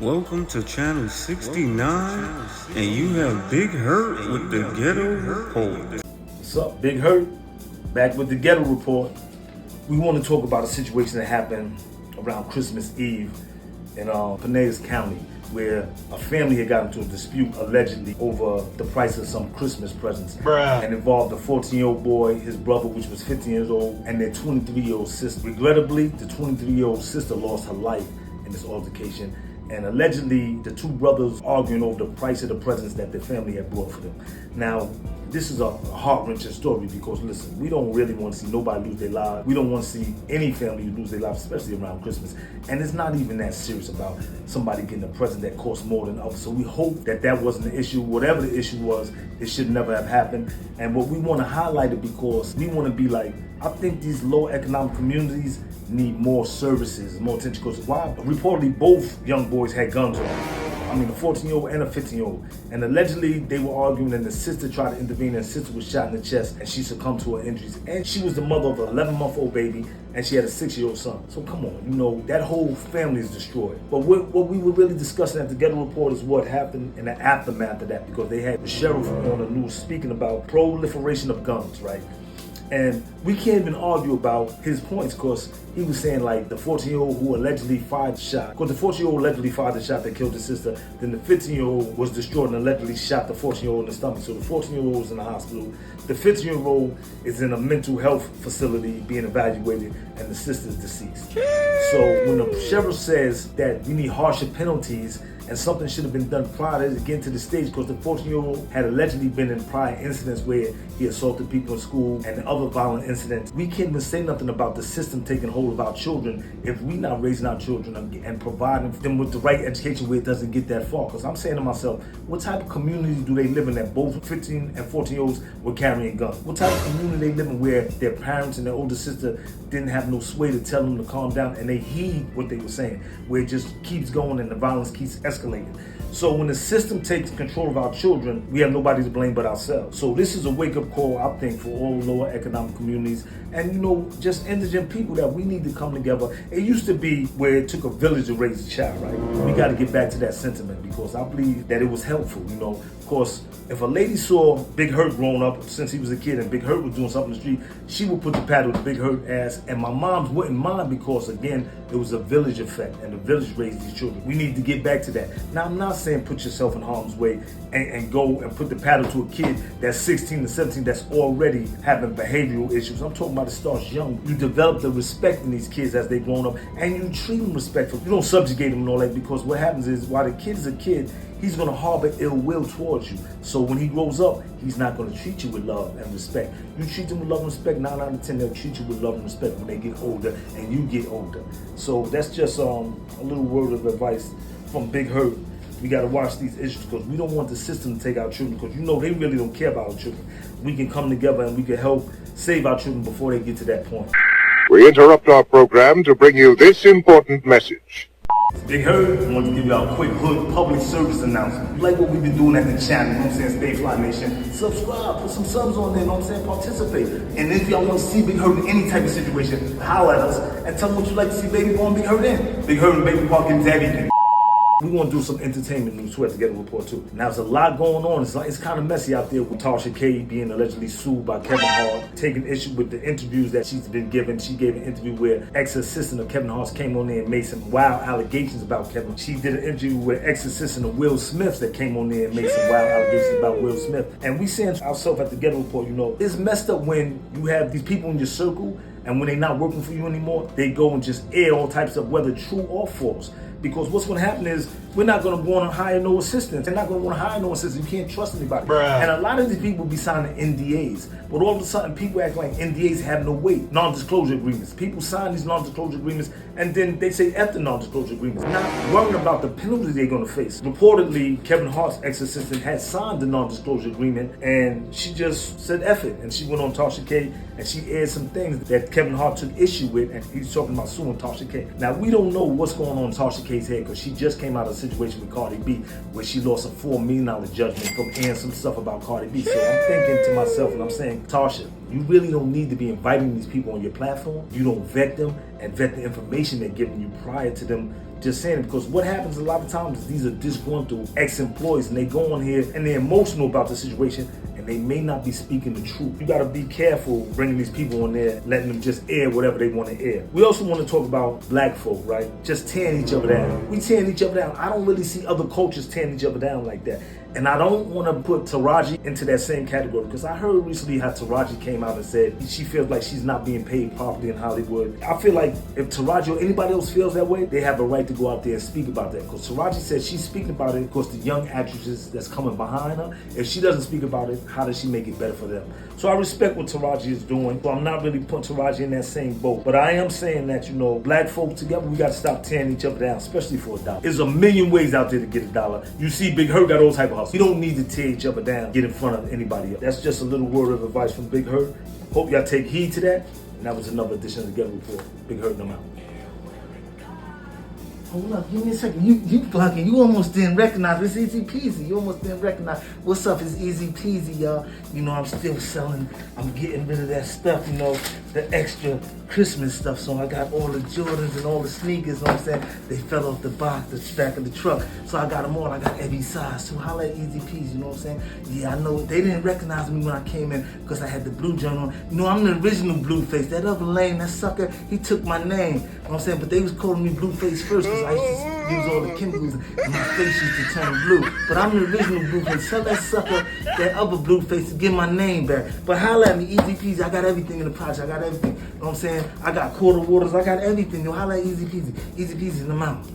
Welcome to channel 69, and you have Big Hurt with the Ghetto Report. What's up, Big Hurt? Back with the Ghetto Report. We want to talk about a situation that happened around Christmas Eve in Pinellas County, where a family had gotten into a dispute allegedly over the price of some Christmas presents. And involved a 14-year-old boy, his brother, which was 15 years old, and their 23-year-old sister. Regrettably, the 23-year-old sister lost her life in this altercation. And allegedly, the two brothers arguing over the price of the presents that their family had brought for them. Now, this is a heart-wrenching story because, listen, we don't really want to see nobody lose their lives. We don't want to see any family lose their lives, especially around Christmas. And it's not even that serious about somebody getting a present that costs more than others. So we hope that that wasn't the issue. Whatever the issue was, it should never have happened. And what we want to highlight it because we want to be like, I think these low economic communities need more services, more attention. Because why? Reportedly, both young boys had guns on them. I mean, a 14-year-old and a 15-year-old. And allegedly, they were arguing and the sister tried to intervene and the sister was shot in the chest and she succumbed to her injuries. And she was the mother of an 11-month-old baby and she had a 6-year-old son. So come on, you know, that whole family is destroyed. But what we were really discussing at the Ghetto Report is what happened in the aftermath of that, because they had the sheriff on the news speaking about proliferation of guns, right? And we can't even argue about his points because he was saying like the 14-year-old who allegedly fired the shot. Because the 14-year-old allegedly fired the shot that killed his sister. Then the 15-year-old was destroyed and allegedly shot the 14-year-old in the stomach. So the 14-year-old is in the hospital. The 15-year-old is in a mental health facility being evaluated and the sister is deceased. So when the sheriff says that we need harsher penalties and something should have been done prior to getting to the stage, because the 14-year-old had allegedly been in prior incidents where he assaulted people in school and other violent incidents. We can't even say nothing about the system taking hold of our children if we're not raising our children and providing them with the right education where it doesn't get that far. Because I'm saying to myself, what type of community do they live in that both 15 and 14-year-olds were carrying guns? What type of community they live in where their parents and their older sister didn't have no sway to tell them to calm down and they heed what they were saying, where it just keeps going and the violence keeps escalating? So when the system takes control of our children, we have nobody to blame but ourselves. So this is a wake-up call, I think, for all lower economic communities and, you know, just indigent people that we need to come together. It used to be where it took a village to raise a child, right? We got to get back to that sentiment because I believe that it was helpful, you know. Of course, if a lady saw Big Hurt growing up since he was a kid and Big Hurt was doing something in the street, she would put the paddle to Big Hurt ass, and my mom wouldn't mind because, again, it was a village effect and the village raised these children. We need to get back to that. Now, I'm not saying put yourself in harm's way and go and put the paddle to a kid that's 16 to 17 that's already having behavioral issues. I'm talking about it starts young. You develop the respect in these kids as they grown up and you treat them respectfully. You don't subjugate them and all that, because what happens is while the kid is a kid, he's gonna harbor ill will towards you. So when he grows up, he's not gonna treat you with love and respect. You treat them with love and respect, 9 out of 10, they'll treat you with love and respect when they get older and you get older. So that's just a little word of advice from Big Hurt. We gotta watch these issues because we don't want the system to take our children, because you know they really don't care about our children. We can come together and we can help save our children before they get to that point. We interrupt our program to bring you this important message. Big Hurt, I want to give y'all a quick hood public service announcement. You like what we've been doing at the channel, you know what I'm saying, STAYFLY Nation? Subscribe, put some subs on there, you know what I'm saying, participate. And if y'all want to see Big Hurt in any type of situation, holler at us and tell them what you like to see Baby Boy and Big Hurt in. Big Hurt and Baby Boy is everything. We want to do some entertainment news too at the Ghetto Report too. Now there's a lot going on. It's kind of messy out there with Tasha K being allegedly sued by Kevin Hart, taking issue with the interviews that she's been given. She gave an interview where ex-assistant of Kevin Hart came on there and made some wild allegations about Kevin. She did an interview with ex-assistant of Will Smith that came on there and made some wild allegations about Will Smith. And we saying ourselves at the Ghetto Report, you know, it's messed up when you have these people in your circle and when they're not working for you anymore, they go and just air all types of, whether true or false. Because what's going to happen is we're not going to want to hire no assistants. They're not going to want to hire no assistants. You can't trust anybody. And a lot of these people be signing NDAs. But all of a sudden, people act like NDAs have no weight. Non-disclosure agreements. People sign these non-disclosure agreements and then they say F the non-disclosure agreements, not worrying about the penalty they're going to face. Reportedly, Kevin Hart's ex-assistant had signed the non-disclosure agreement and she just said F it. And she went on Tasha K and she aired some things that Kevin Hart took issue with, and he's talking about suing Tasha K. Now, we don't know what's going on in Tasha K case here because she just came out of a situation with Cardi B where she lost a $4 million judgment from airing some stuff about Cardi B. So I'm thinking to myself and I'm saying, Tasha, you really don't need to be inviting these people on your platform. You don't vet them and vet the information they're giving you prior to them just saying it, because what happens a lot of times is these are disgruntled ex-employees and they go on here and they're emotional about the situation and they may not be speaking the truth. You gotta be careful bringing these people on there, letting them just air whatever they want to air. We also want to talk about black folk, right? Just tearing each other down. We tearing each other down. I don't really see other cultures tearing each other down like that. And I don't want to put Taraji into that same category because I heard recently how Taraji came out and said she feels like she's not being paid properly in Hollywood. I feel like if Taraji or anybody else feels that way, they have a right to go out there and speak about that. Because Taraji said she's speaking about it because the young actresses that's coming behind her, if she doesn't speak about it, how does she make it better for them? So I respect what Taraji is doing. So I'm not really putting Taraji in that same boat. But I am saying that, you know, black folk together, we got to stop tearing each other down, especially for a dollar. There's a million ways out there to get a dollar. You see Big Hurt got all type of hustle. You don't need to tear each other down, get in front of anybody else. That's just a little word of advice from Big Hurt. Hope y'all take heed to that. And that was another edition of the Ghetto Report. Big Hurt, and I'm out. Hold up, give me a second. You bugging. You almost didn't recognize. It's easy peasy. You almost didn't recognize. What's up? It's easy peasy, y'all. You know, I'm still selling. I'm getting rid of that stuff, you know, the extra Christmas stuff. So I got all the Jordans and all the sneakers, you know what I'm saying? They fell off the box, the back of the truck. So I got them all. I got every size. So holla at Easy Peasy, you know what I'm saying? Yeah, I know. They didn't recognize me when I came in because I had the blue joint on. You know, I'm the original Blueface. That other lame, that sucker, he took my name. You know what I'm saying? But they was calling me Blueface first because I used to use all the chemicals and my face used to turn blue. But I'm the original Blueface. Tell that sucker, that other Blueface, to get my name back. But holla at me, Easy Peasy. I got everything in the project. I got everything. You know what I'm saying? I got quarter waters. I got everything. Yo, holla at Easy Peasy. Easy Peasy in the mouth.